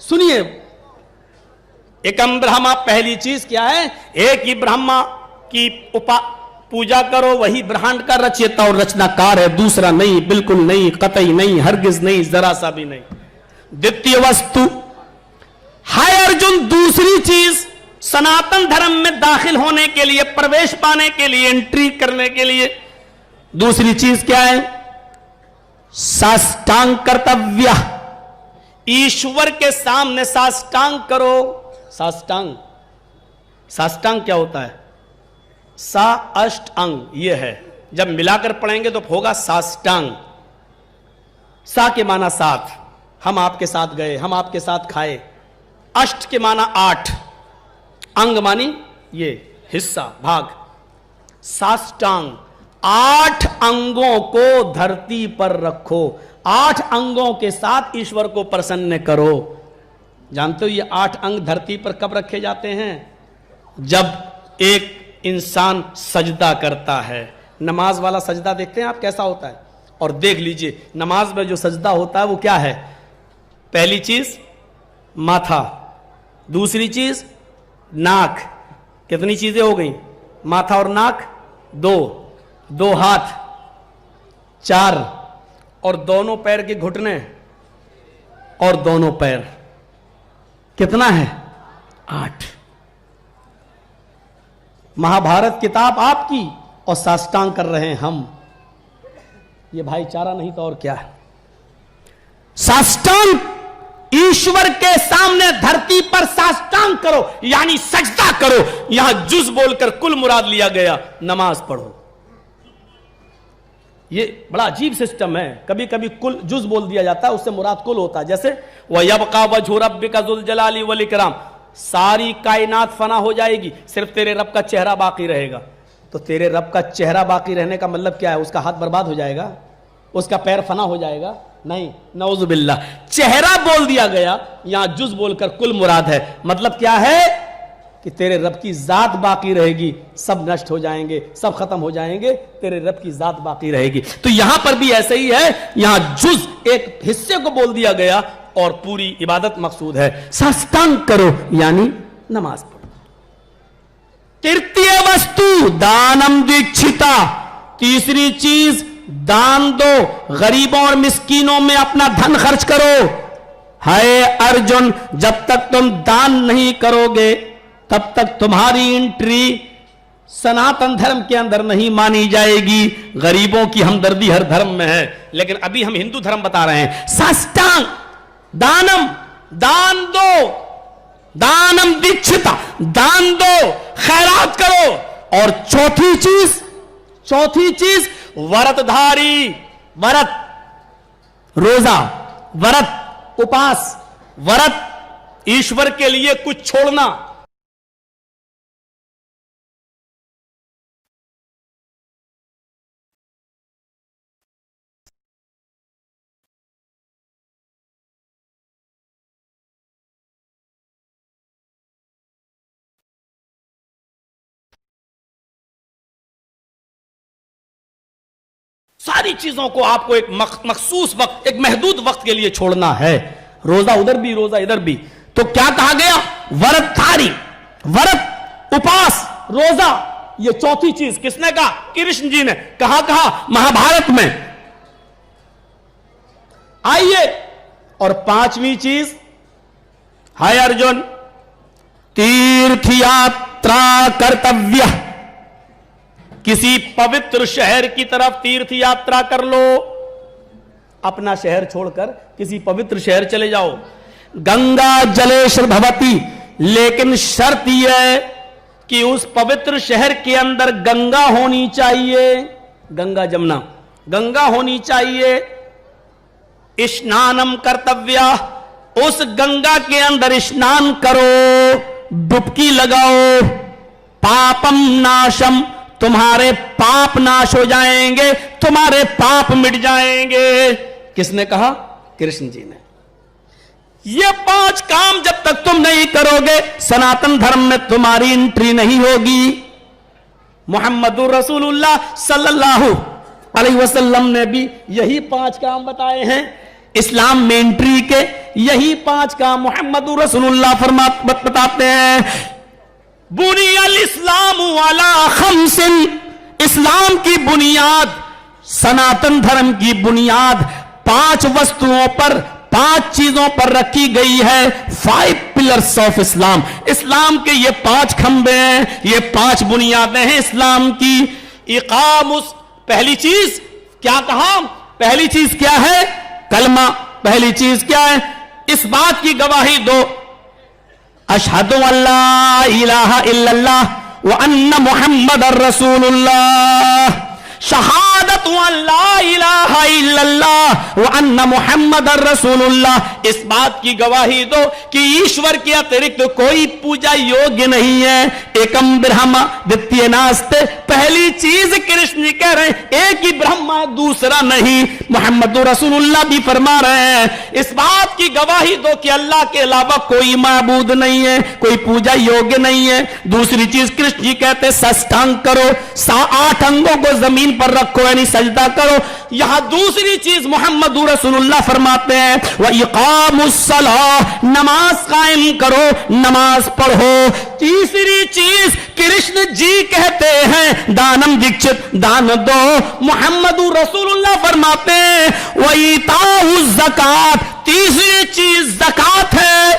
सुनिए, एकम ब्रह्मा, पहली चीज क्या है? एक ही ब्रह्मा की पूजा करो, वही ब्रह्मांड का रचयिता और रचनाकार है, दूसरा नहीं, बिल्कुल नहीं, कतई नहीं, हरगिज नहीं, जरा सा भी नहीं। द्वितीय वस्तु, हाय अर्जुन, दूसरी चीज सनातन धर्म में दाखिल होने के लिए, प्रवेश पाने के लिए, एंट्री करने के लिए दूसरी चीज क्या है? साष्टांग कर्तव्य। ईश्वर के सामने साष्टांग करो। साष्टांग, साष्टांग क्या होता है? सा अष्ट अंग, ये है, जब मिलाकर पढ़ेंगे तो होगा साष्टांग। सा के माना साथ, हम आपके साथ गए, हम आपके साथ खाए। अष्ट के माना 8, अंग मानी ये हिस्सा, भाग। साष्टांग, 8 अंगों को धरती पर रखो, 8 अंगों के साथ ईश्वर को प्रसन्न करो। जानते हो ये 8 अंग धरती पर कब रखे जाते हैं? जब एक इंसान सजदा करता है। नमाज वाला सजदा देखते हैं आप कैसा होता है? और देख लीजिए नमाज में जो सजदा होता है वो क्या है? पहली चीज माथा, दूसरी चीज नाक। कितनी चीजें हो गई? माथा और नाक 2 हाथ 4, और दोनों पैर के घुटने और दोनों पैर, कितना है? 8। महाभारत किताब आपकी और साष्टांग कर रहे हैं हम। ये भाईचारा नहीं तो और क्या है? साष्टांग, ईश्वर के सामने धरती पर साष्टांग करो, यानी सजदा करो। यहां जुज बोलकर कुल मुराद लिया गया, नमाज पढ़ो। ये बड़ा अजीब सिस्टम है। कभी कभी कुल जुज बोल दिया जाता है, उससे मुराद कुल होता है। जैसे वह यबका वजहु रब्बिका जुल जलाली वल इकराम, सारी कायनात फना हो जाएगी, सिर्फ तेरे रब का चेहरा बाकी रहेगा। तो तेरे रब का चेहरा बाकी रहने का मतलब क्या है? उसका हाथ बर्बाद हो जाएगा, उसका पैर फना हो जाएगा? नहीं, नऊजुबिल्लाह। चेहरा बोल दिया गया, यहां जुज बोलकर कुल मुराद है। मतलब क्या है कि तेरे रब की जात बाकी रहेगी, सब नष्ट हो जाएंगे, सब खत्म हो जाएंगे, तेरे रब की जात बाकी रहेगी। तो यहां पर भी ऐसे ही है, यहां जुज एक हिस्से को बोल दिया गया और पूरी इबादत मकसूद है। साष्टांग करो यानी नमाज पढ़ो। तृतीय वस्तु दानम दीक्षिता, तीसरी चीज दान दो, गरीबों और मिस्कीनों में अपना धन खर्च करो। हाय अर्जुन, जब तक तुम दान नहीं करोगे तब तक तुम्हारी एंट्री सनातन धर्म के अंदर नहीं मानी जाएगी। गरीबों की हमदर्दी हर धर्म में है, लेकिन अभी हम हिंदू धर्म बता रहे हैं। साष्टांग दानम, दान दो, दानम दीक्षिता, दान दो, खैरात करो। और चौथी चीज व्रतधारी, व्रत, रोजा, व्रत, उपास, व्रत, ईश्वर के लिए कुछ छोड़ना। सारी चीजों को आपको एक मखसूस वक्त, एक महदूद वक्त के लिए छोड़ना है। रोजा उधर भी, रोजा इधर भी। तो क्या कहा गया? व्रतधारी, व्रत, उपास, रोजा। ये चौथी चीज किसने कहा? कृष्ण जी ने। कहा? महाभारत में। आइए, और 5वीं चीज, हाय अर्जुन, तीर्थ यात्रा कर्तव्य। किसी पवित्र शहर की तरफ तीर्थ यात्रा कर लो, अपना शहर छोड़कर किसी पवित्र शहर चले जाओ। गंगा जलेश्वर भवती, लेकिन शर्त यह है कि उस पवित्र शहर के अंदर गंगा होनी चाहिए, गंगा जमुना, गंगा होनी चाहिए। स्नानम कर्तव्य, उस गंगा के अंदर स्नान करो, डुबकी लगाओ। पापम नाशम, तुम्हारे पाप नाश हो जाएंगे, तुम्हारे पाप मिट जाएंगे। किसने कहा? कृष्ण जी ने। ये 5 काम जब तक तुम नहीं करोगे, सनातन धर्म में तुम्हारी एंट्री नहीं होगी। मुहम्मदुर रसूलुल्लाह सल्लल्लाहु अलैहि वसल्लम ने भी यही 5 काम बताए हैं इस्लाम में एंट्री के, यही 5 काम मोहम्मद रसूलुल्लाह बताते हैं। बुनियल इस्लाम वाला खमसिन, इस्लाम की बुनियाद, सनातन धर्म की बुनियाद 5 वस्तुओं पर, 5 चीजों पर रखी गई है। 5 पिलर्स ऑफ इस्लाम, इस्लाम के ये 5 खंबे हैं, ये 5 बुनियादें हैं इस्लाम की। इकामुस, पहली चीज क्या कहा? पहली चीज क्या है? कलमा। पहली चीज क्या है? इस बात की गवाही दो, अशहदु अल्ला इलाहा इल्लल्लाह व अन्ना मुहम्मदर रसूलुल्लाह। शहादत अल्ला इलाहा इल्लल्लाह व अन्ना मुहम्मदर रसूलुल्लाह। इस बात की गवाही दो कि ईश्वर के अतिरिक्त कोई पूजा योग्य नहीं है। एकम ब्रह्मा द्वितीय नास्ते, पहली चीज कृष्ण जी कह रहे हैं एक ही ब्रह्मा, दूसरा नहीं। मोहम्मद रसूलुल्लाह भी फरमा रहे हैं इस बात की गवाही दो कि अल्लाह के अलावा कोई माबूद नहीं है, कोई पूजा योग्य नहीं है। दूसरी चीज कृष्ण जी कहते साष्टांग करो, 8 अंगों को जमीन पर रखो, यानी सजदा करो। यहां दूसरी चीज मोहम्मद रसूलुल्लाह फरमाते हैं व इकामुस्सलाह, नमाज कायम करो, नमाज पढ़ो। तीसरी चीज कृष्ण जी कहते हैं दानम दीक्षित, दान दो। मोहम्मद रसूलुल्लाह फरमाते हैं व इताउज़ ज़कात, तीसरी चीज ज़कात है।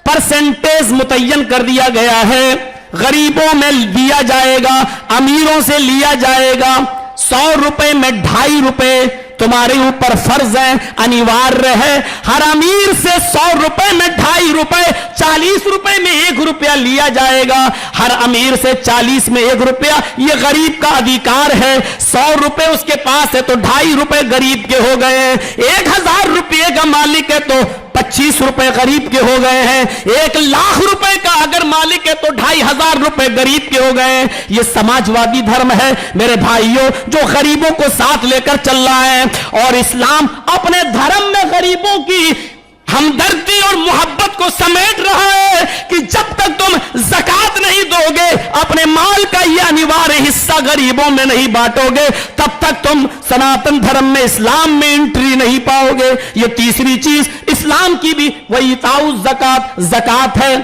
परसेंटेज मुतय्यन कर दिया गया है, गरीबों में दिया जाएगा, अमीरों से लिया जाएगा। 100 रुपए में 2.5 रुपए तुम्हारे ऊपर फर्ज है, अनिवार्य है। हर अमीर से 100 रुपए में 2.5 रुपए, 40 रुपए में 1 रुपया लिया जाएगा। हर अमीर से 40 में 1 रुपया, यह गरीब का अधिकार है। 100 रुपए उसके पास है तो 2.5 रुपए गरीब के हो गए हैं। 1000 रुपये का मालिक है तो 25 रुपए गरीब के हो गए हैं। 1 लाख रुपए का अगर मालिक है तो 2500 रुपए गरीब के हो गए हैं। यह समाजवादी धर्म है मेरे भाइयों, जो गरीबों को साथ लेकर चल रहा है। और इस्लाम अपने धर्म में गरीबों की हमदर्दी और मोहब्बत को समेट रहा है कि जब तक तुम ज़कात नहीं दोगे, अपने माल का यह अनिवार्य हिस्सा गरीबों में नहीं बांटोगे, तब तक तुम सनातन धर्म में, इस्लाम में एंट्री नहीं पाओगे। यह तीसरी चीज इस्लाम की भी वही ताउज़ ज़कात, ज़कात है।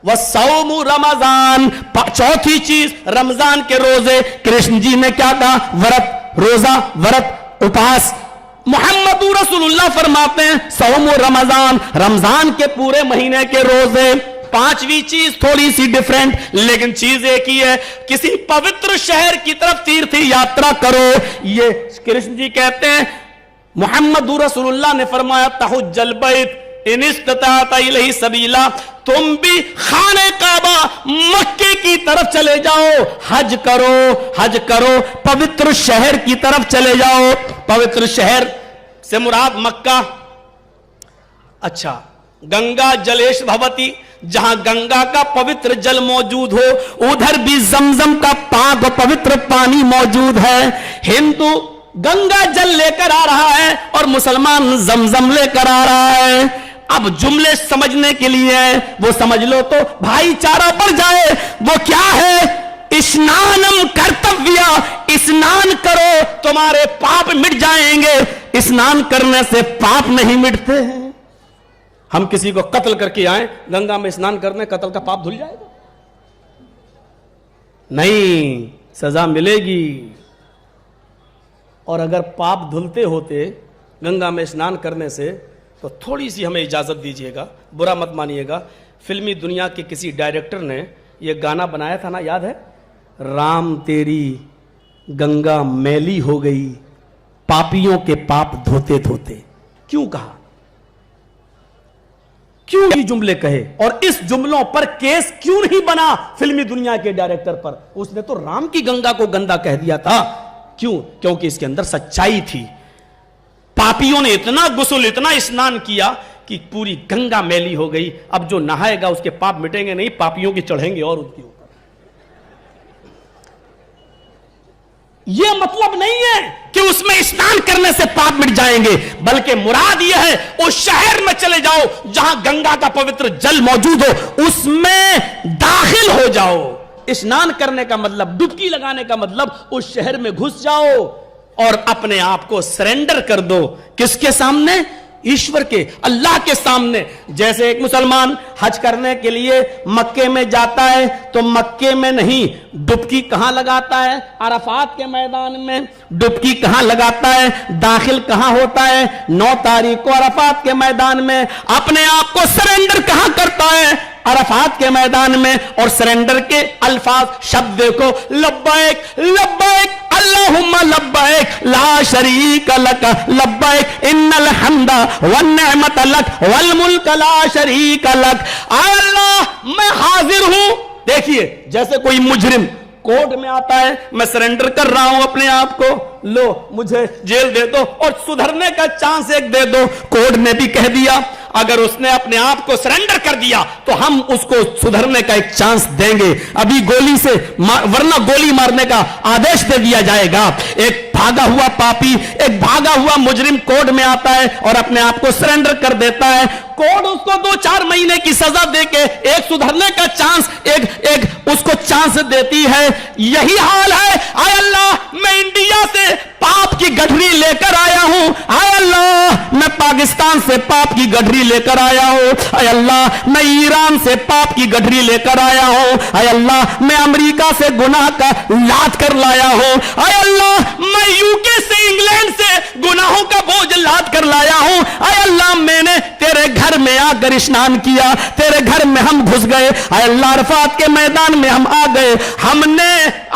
वह सौमु रमजान, चौथी चीज रमजान के रोजे। कृष्ण जी ने क्या कहा? व्रत, रोजा, व्रत, उपास। मोहम्मद रसूलुल्लाह फरमाते हैं सौम रमजान, रमजान के पूरे महीने के रोजे। 5वीं चीज थोड़ी सी डिफरेंट, लेकिन चीज एक ही है, किसी पवित्र शहर की तरफ तीर्थ यात्रा करो। ये कृष्ण जी कहते हैं, मोहम्मद रसूलुल्लाह ने फरमाया तहुज्जल बैत इन इस्तताअत इलैहि सबीला, तुम भी खाने काबा मक्के की तरफ चले जाओ, हज करो, हज करो, पवित्र शहर की तरफ चले जाओ। पवित्र शहर से मुराद मक्का। अच्छा, गंगा जलेश भवती, जहां गंगा का पवित्र जल मौजूद हो, उधर भी जमजम का पाक पवित्र पानी मौजूद है। हिंदू गंगा जल लेकर आ रहा है और मुसलमान जमजम लेकर आ रहा है। अब जुमले समझने के लिए वो समझ लो तो भाईचारा बढ़ जाए। वो क्या है? स्नानम कर्तव्य, स्नान करो तुम्हारे पाप मिट जाएंगे। स्नान करने से पाप नहीं मिटते हैं। हम किसी को कत्ल करके आए, गंगा में स्नान करने, कत्ल का पाप धुल जाएगा? नहीं, सजा मिलेगी। और अगर पाप धुलते होते गंगा में स्नान करने से, तो थोड़ी सी हमें इजाजत दीजिएगा, बुरा मत मानिएगा। फिल्मी दुनिया के किसी डायरेक्टर ने यह गाना बनाया था ना, याद है? राम तेरी गंगा मैली हो गई, पापियों के पाप धोते धोते। क्यों कहा? क्यों ये जुमले कहे? और इस जुमलों पर केस क्यों नहीं बना फिल्मी दुनिया के डायरेक्टर पर? उसने तो राम की गंगा को गंदा कह दिया था। क्यों? क्योंकि इसके अंदर सच्चाई थी। पापियों ने इतना गुस्ल, इतना स्नान किया कि पूरी गंगा मैली हो गई। अब जो नहाएगा उसके पाप मिटेंगे नहीं, पापियों की चढ़ेंगे और उनके ऊपर। यह मतलब नहीं है कि उसमें स्नान करने से पाप मिट जाएंगे, बल्कि मुराद यह है उस शहर में चले जाओ जहां गंगा का पवित्र जल मौजूद हो, उसमें दाखिल हो जाओ। स्नान करने का मतलब, डुबकी लगाने का मतलब उस शहर में घुस जाओ और अपने आप को सरेंडर कर दो। किसके सामने? ईश्वर के, अल्लाह के सामने। जैसे एक मुसलमान हज करने के लिए मक्के में जाता है तो मक्के में नहीं, डुबकी कहां लगाता है? अरफात के मैदान में। डुबकी कहां लगाता है? दाखिल कहां होता है? 9 तारीख को अरफात के मैदान में। अपने आप को सरेंडर कहां करता है? अरफात के मैदान में। और सरेंडर के अल्फाज, शब्द देखो, लब्बैक लब्बैक अल्लाहुम्मा लब्बैक ला शरीक लक लब्बैक इन्नल हम्दा वन निअमत लक वल मुल्क ला शरीक लक। आय अल्लाह, मैं हाजिर हूं। देखिए, जैसे कोई मुजरिम कोर्ट में आता है, मैं सरेंडर कर रहा हूं अपने आप को, लो मुझे जेल दे दो और सुधरने का चांस एक दे दो। कोर्ट ने भी कह दिया, अगर उसने अपने आप को सरेंडर कर दिया तो हम उसको सुधरने का एक चांस देंगे, अभी गोली से वरना गोली मारने का आदेश दे दिया जाएगा। एक भागा हुआ पापी, एक भागा हुआ मुजरिम कोर्ट में आता है और अपने आप को सरेंडर कर देता है। कोर्ट उसको 2-4 महीने की सजा देके एक सुधरने का चांस, एक उसको चांस देती है। यही हाल है। आय अल्लाह, मैं इंडिया से पाप की गठरी लेकर आया हूं। आय अल्लाह, मैं पाकिस्तान से पाप की गठरी लेकर आया हूं। आय अल्लाह, मैं ईरान से पाप की गठरी लेकर आया हूं। आय अल्लाह, मैं अमेरिका से गुनाह का लाद कर लाया हूं। आय अल्लाह, मैं यूके से, इंग्लैंड से गुनाहों का बोझ लाद कर लाया हूं। आय अल्लाह, मैंने तेरे घर में आकर स्नान किया, तेरे घर में हम घुस गए। आय अल्लाह, अरफात के मैदान में हम आ गए, हमने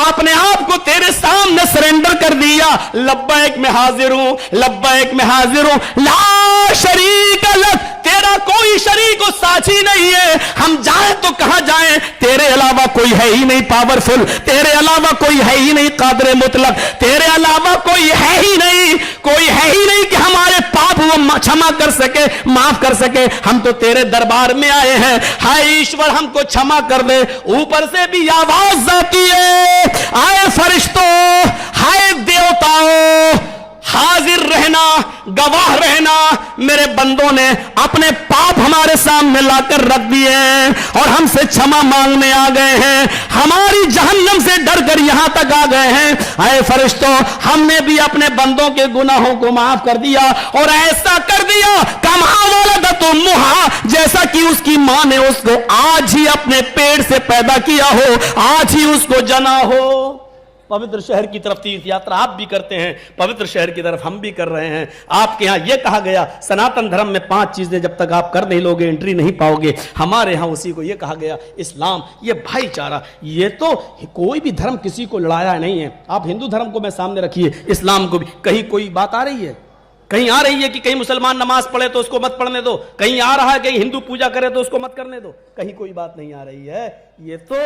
अपने आप को तेरे सामने सरेंडर कर दिया। लब्बैक में हाजिर हूं, लब्बैक में हाजिर हूं, ला शरीक लक, तेरा कोई शरीक और साथी नहीं है। हम जाएं तो कहां जाएं? तेरे अलावा कोई है ही नहीं पावरफुल, तेरे अलावा कोई है ही नहीं कादिर मुतलक, तेरे अलावा कोई है ही नहीं, कोई है ही नहीं कि हमारे पाप वो क्षमा कर सके, माफ कर सके। हम तो तेरे दरबार में आए हैं, हाय ईश्वर हमको क्षमा कर दे। ऊपर से भी आवाज आती है, आए फरिश्तों, हाय देवताओं, हाजिर रहना, गवाह रहना, मेरे बंदों ने अपने पाप हमारे सामने लाकर रख दिए हैं और हमसे क्षमा मांगने आ गए हैं, हमारी जहन्नम से डर कर यहां तक आ गए हैं। आए फरिश्तों, हमने भी अपने बंदों के गुनाहों को माफ कर दिया और ऐसा कर दिया कमा वाला तो मुहा, जैसा कि उसकी मां ने उसको आज ही अपने पेट से पैदा किया हो, आज ही उसको जना हो। पवित्र शहर की तरफ तीर्थ यात्रा आप भी करते हैं, पवित्र शहर की तरफ हम भी कर रहे हैं। आपके यहां यह कहा गया, सनातन धर्म में 5 चीजें जब तक आप कर नहीं लोगे एंट्री नहीं पाओगे। हमारे यहां उसी को यह कहा गया, इस्लाम, ये भाईचारा। ये तो कोई भी धर्म किसी को लड़ाया नहीं है। आप हिंदू धर्म को मैं सामने रखिए, इस्लाम को भी। कहीं कोई बात आ रही है? कहीं आ रही है कि कहीं मुसलमान नमाज पढ़े तो उसको मत पढ़ने दो? कहीं आ रहा है कहीं हिंदू पूजा करे तो उसको मत करने दो? कहीं कोई बात नहीं आ रही है। ये तो